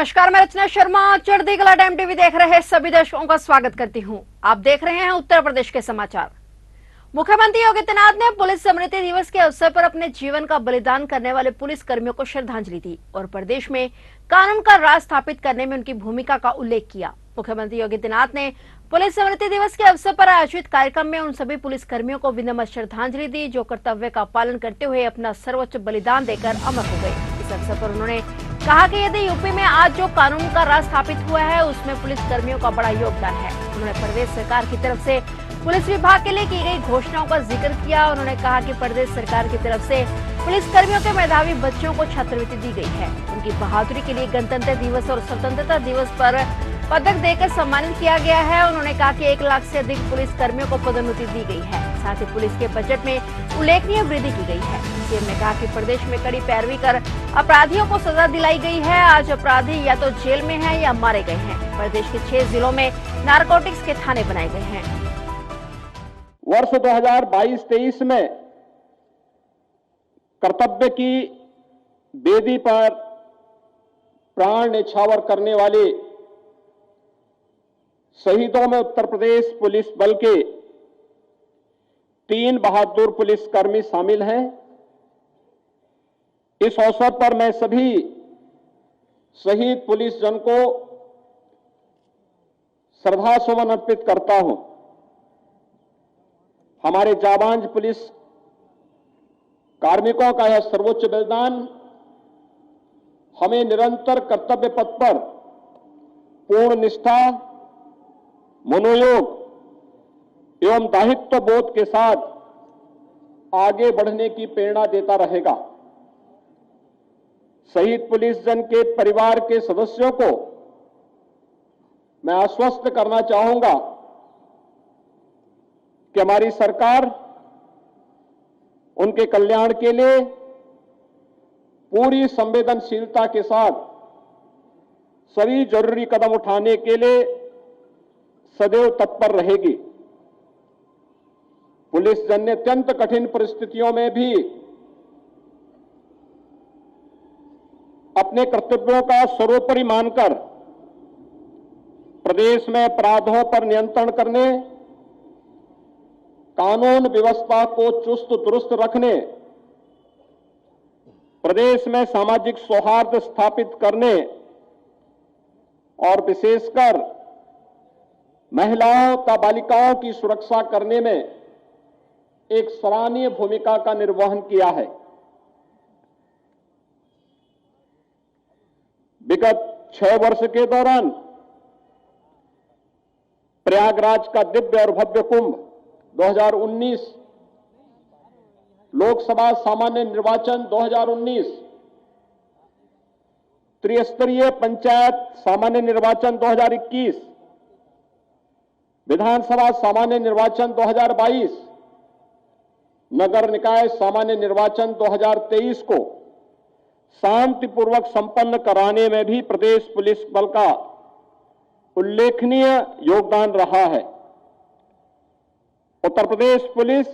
नमस्कार, मैं रचना शर्मा चढ़ती कला टाइम टीवी देख रहे सभी दर्शकों का स्वागत करती हूं। आप देख रहे हैं उत्तर प्रदेश के समाचार। मुख्यमंत्री योगी आदित्यनाथ ने पुलिस स्मृति दिवस के अवसर पर अपने जीवन का बलिदान करने वाले पुलिस कर्मियों को श्रद्धांजलि दी और प्रदेश में कानून का राज स्थापित करने में उनकी भूमिका का उल्लेख किया। मुख्यमंत्री योगी आदित्यनाथ ने पुलिस स्मृति दिवस के अवसर पर आयोजित कार्यक्रम में उन सभी पुलिस कर्मियों को विनम्र श्रद्धांजलि दी जो कर्तव्य का पालन करते हुए अपना सर्वोच्च बलिदान देकर अमर हो गए। इस अवसर पर उन्होंने कहा कि यदि यूपी में आज जो कानून का राज स्थापित हुआ है उसमें पुलिस कर्मियों का बड़ा योगदान है। उन्होंने प्रदेश सरकार की तरफ से पुलिस विभाग के लिए की गई घोषणाओं का जिक्र किया। उन्होंने कहा कि प्रदेश सरकार की तरफ से पुलिस कर्मियों के मेधावी बच्चों को छात्रवृत्ति दी गई है। उनकी बहादुरी के लिए गणतंत्र दिवस और स्वतंत्रता दिवस पर पदक देकर सम्मानित किया गया है। उन्होंने कहा कि 1 लाख से अधिक पुलिस कर्मियों को पदोन्नति दी गई है। साथ ही पुलिस के बजट में उल्लेखनीय वृद्धि की गई है। सीएम ने कहा कि प्रदेश में कड़ी पैरवी कर अपराधियों को सजा दिलाई गई है। आज अपराधी या तो जेल में हैं या मारे गए हैं। प्रदेश के 6 जिलों में नारकोटिक्स के थाने बनाए गए हैं। वर्ष 2022-23 में कर्तव्य की बेदी पर प्राण न्यौछावर करने वाले शहीदों में उत्तर प्रदेश पुलिस बल के 3 बहादुर पुलिसकर्मी शामिल हैं। इस अवसर पर मैं सभी शहीद पुलिस जन को श्रद्धा सुमन अर्पित करता हूं। हमारे जाबांज पुलिस कार्मिकों का यह सर्वोच्च बलिदान हमें निरंतर कर्तव्य पथ पर पूर्ण निष्ठा, मनोयोग एवं दायित्व बोध के साथ आगे बढ़ने की प्रेरणा देता रहेगा। शहीद पुलिस जन के परिवार के सदस्यों को मैं आश्वस्त करना चाहूंगा कि हमारी सरकार उनके कल्याण के लिए पूरी संवेदनशीलता के साथ सभी जरूरी कदम उठाने के लिए सदैव तत्पर रहेगी। पुलिस जन ने अत्यंत कठिन परिस्थितियों में भी अपने कर्तव्यों का सर्वोपरि मानकर प्रदेश में अपराधों पर नियंत्रण करने, कानून व्यवस्था को चुस्त दुरुस्त रखने, प्रदेश में सामाजिक सौहार्द स्थापित करने और विशेषकर महिलाओं तथा बालिकाओं की सुरक्षा करने में एक सराहनीय भूमिका का निर्वहन किया है। विगत 6 वर्ष के दौरान प्रयागराज का दिव्य और भव्य कुंभ 2019, लोकसभा सामान्य निर्वाचन 2019, त्रिस्तरीय पंचायत सामान्य निर्वाचन 2021, विधानसभा सामान्य निर्वाचन 2022, नगर निकाय सामान्य निर्वाचन 2023 को शांतिपूर्वक संपन्न कराने में भी प्रदेश पुलिस बल का उल्लेखनीय योगदान रहा है। उत्तर प्रदेश पुलिस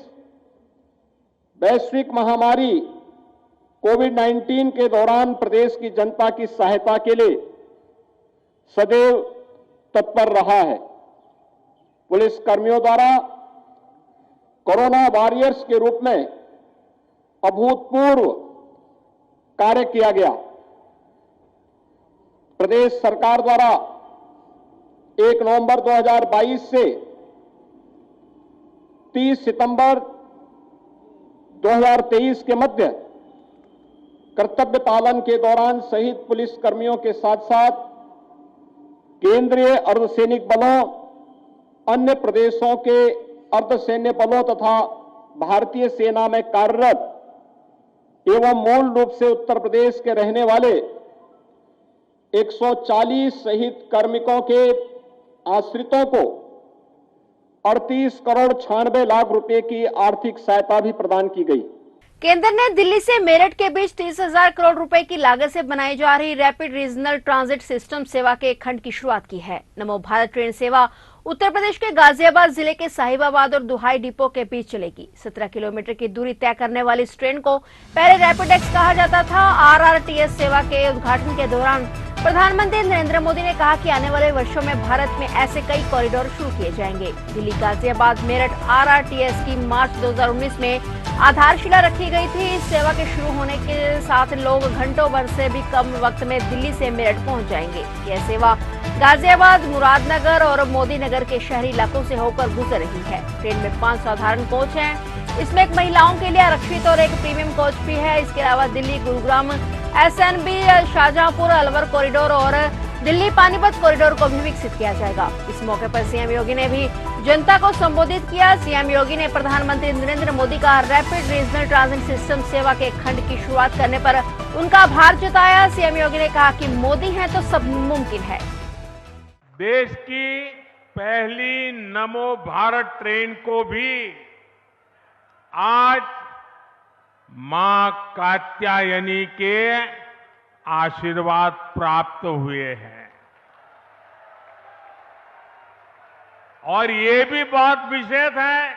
वैश्विक महामारी कोविड-19 के दौरान प्रदेश की जनता की सहायता के लिए सदैव तत्पर रहा है। पुलिस कर्मियों द्वारा कोरोना वॉरियर्स के रूप में अभूतपूर्व कार्य किया गया। प्रदेश सरकार द्वारा 1 नवंबर 2022 से 30 सितंबर 2023 के मध्य कर्तव्य पालन के दौरान शहीद पुलिस कर्मियों के साथ साथ केंद्रीय अर्धसैनिक बलों, अन्य प्रदेशों के अर्धसैन्य बलों तथा भारतीय सेना में कार्यरत एवं मूल रूप से उत्तर प्रदेश के रहने वाले 140 शहीद कार्मिकों के आश्रितों को 38 करोड़ 96 लाख रुपए की आर्थिक सहायता भी प्रदान की गई। केंद्र ने दिल्ली से मेरठ के बीच 30,000 करोड़ रुपए की लागत से बनाई जा रही रैपिड रीजनल ट्रांजिट सिस्टम सेवा के एक खंड की शुरुआत की है। नमो भारत ट्रेन सेवा उत्तर प्रदेश के गाजियाबाद जिले के साहिबाबाद और दुहाई डिपो के बीच चलेगी। 17 किलोमीटर की दूरी तय करने वाली इस ट्रेन को पहले रैपिड एक्स कहा जाता था। RRTS सेवा के उद्घाटन के दौरान प्रधानमंत्री नरेंद्र मोदी ने कहा कि आने वाले वर्षों में भारत में ऐसे कई कॉरिडोर शुरू किए जाएंगे। दिल्ली गाजियाबाद मेरठ RRTS की मार्च 2019 में आधारशिला रखी गई थी। इस सेवा के शुरू होने के साथ लोग घंटों भर से भी कम वक्त में दिल्ली से मेरठ पहुंच जाएंगे। यह सेवा गाजियाबाद, मुरादनगर और मोदीनगर के शहरी इलाकों से होकर गुजर रही है। ट्रेन में 5 साधारण कोच हैं। इसमें एक महिलाओं के लिए आरक्षित और एक प्रीमियम कोच भी है। इसके अलावा दिल्ली गुरुग्राम SNB शाहजहांपुर अलवर कॉरिडोर और दिल्ली पानीपत कॉरिडोर को भी विकसित किया जाएगा। इस मौके पर सीएम योगी ने भी जनता को संबोधित किया। सीएम योगी ने प्रधानमंत्री नरेंद्र मोदी का रैपिड रीजनल ट्रांजिट सिस्टम सेवा के खंड की शुरुआत करने पर उनका आभार जताया। सीएम योगी ने कहा कि मोदी हैं तो सब मुमकिन है। देश की पहली नमो भारत ट्रेन को भी आज मां कात्यायनी के आशीर्वाद प्राप्त हुए हैं। और ये भी बहुत विशेष है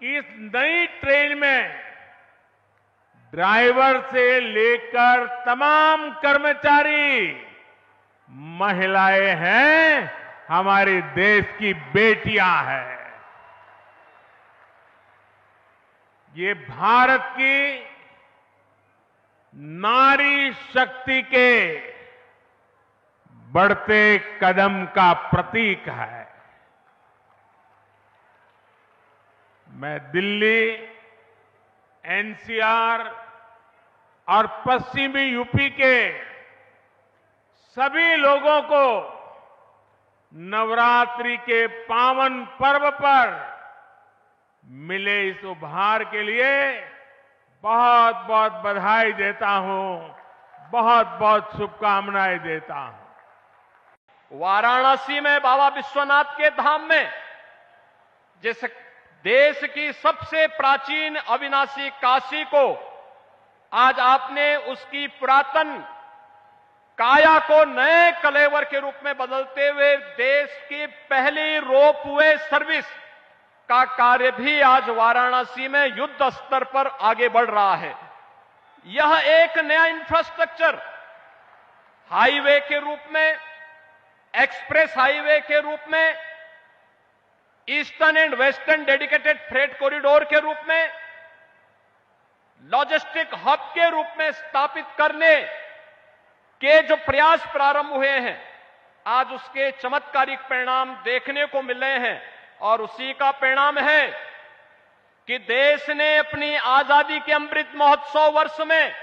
कि इस नई ट्रेन में ड्राइवर से लेकर तमाम कर्मचारी महिलाएं हैं, हमारे देश की बेटियां हैं। ये भारत की नारी शक्ति के बढ़ते कदम का प्रतीक है। मैं दिल्ली, NCR और पश्चिमी यूपी के सभी लोगों को नवरात्रि के पावन पर्व पर मिले इस उपहार के लिए बहुत बहुत बधाई देता हूं, बहुत बहुत शुभकामनाएं देता हूं। वाराणसी में बाबा विश्वनाथ के धाम में जिस देश की सबसे प्राचीन अविनाशी काशी को आज आपने उसकी पुरातन काया को नए कलेवर के रूप में बदलते हुए देश की पहली रोपवे सर्विस का कार्य भी आज वाराणसी में युद्ध स्तर पर आगे बढ़ रहा है। यह एक नया इंफ्रास्ट्रक्चर हाईवे के रूप में, एक्सप्रेस हाईवे के रूप में, eastern and western dedicated freight corridor के रूप में, लॉजिस्टिक हब के रूप में स्थापित करने के जो प्रयास प्रारंभ हुए हैं, आज उसके चमत्कारिक परिणाम देखने को मिल रहे हैं। और उसी का परिणाम है कि देश ने अपनी आजादी के अमृत महोत्सव वर्ष में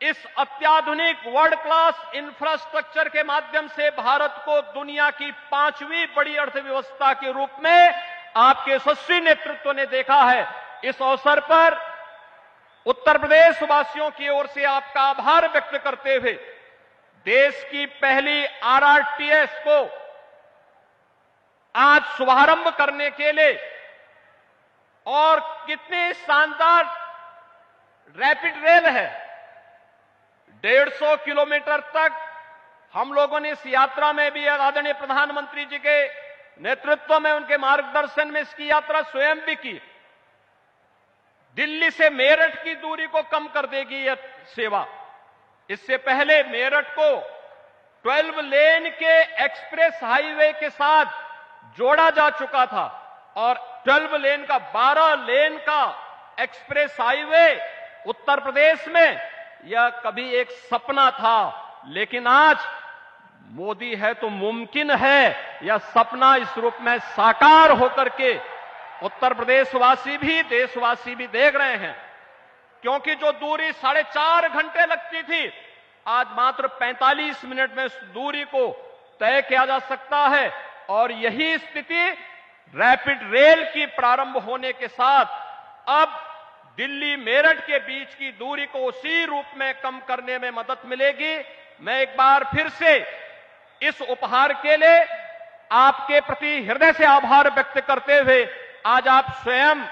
इस अत्याधुनिक वर्ल्ड क्लास इंफ्रास्ट्रक्चर के माध्यम से भारत को दुनिया की 5वीं बड़ी अर्थव्यवस्था के रूप में आपके यशस्वी नेतृत्व ने देखा है। इस अवसर पर उत्तर प्रदेश वासियों की ओर से आपका आभार व्यक्त करते हुए देश की पहली RRTS को आज शुभारंभ करने के लिए और कितनी शानदार रैपिड रेल है। 150 किलोमीटर तक हम लोगों ने इस यात्रा में भी आदरणीय प्रधानमंत्री जी के नेतृत्व में, उनके मार्गदर्शन में इसकी यात्रा स्वयं भी की। दिल्ली से मेरठ की दूरी को कम कर देगी यह सेवा। इससे पहले मेरठ को 12 लेन के एक्सप्रेस हाईवे के साथ जोड़ा जा चुका था और 12 लेन का 12 लेन का एक्सप्रेस हाईवे उत्तर प्रदेश में यह कभी एक सपना था, लेकिन आज मोदी है तो मुमकिन है। यह सपना इस रूप में साकार होकर के उत्तर प्रदेशवासी भी, देशवासी भी देख रहे हैं। क्योंकि जो दूरी 4.5 घंटे लगती थी, आज मात्र 45 मिनट में उस दूरी को तय किया जा सकता है। और यही स्थिति रैपिड रेल की प्रारंभ होने के साथ अब दिल्ली मेरठ के बीच की दूरी को उसी रूप में कम करने में मदद मिलेगी। मैं एक बार फिर से इस उपहार के लिए आपके प्रति हृदय से आभार व्यक्त करते हुए आज आप स्वयं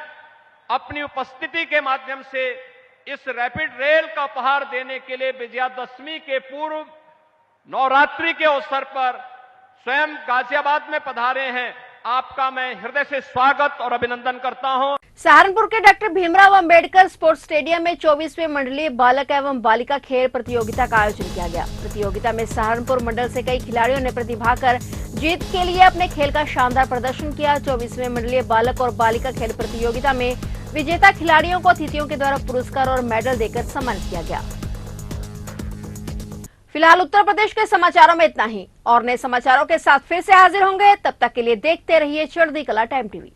अपनी उपस्थिति के माध्यम से इस रैपिड रेल का उपहार देने के लिए विजयादशमी के पूर्व नवरात्रि के अवसर पर स्वयं गाजियाबाद में पधारे हैं। आपका मैं हृदय से स्वागत और अभिनंदन करता हूं। सहारनपुर के doctor Bhimrao Ambedkar sports stadium में 24वें मंडलीय बालक एवं बालिका खेल प्रतियोगिता का आयोजन किया गया। प्रतियोगिता में सहारनपुर मंडल से कई खिलाड़ियों ने प्रतिभा कर जीत के लिए अपने खेल का शानदार प्रदर्शन किया। 24वें मंडलीय बालक और बालिका खेल प्रतियोगिता में विजेता खिलाड़ियों को अतिथियों के द्वारा पुरस्कार और मेडल देकर सम्मानित किया गया। फिलहाल उत्तर प्रदेश के समाचारों में इतना ही। और नए समाचारों के साथ फिर से हाजिर होंगे, तब तक के लिए देखते रहिए चढ़ती कला टाइम टीवी।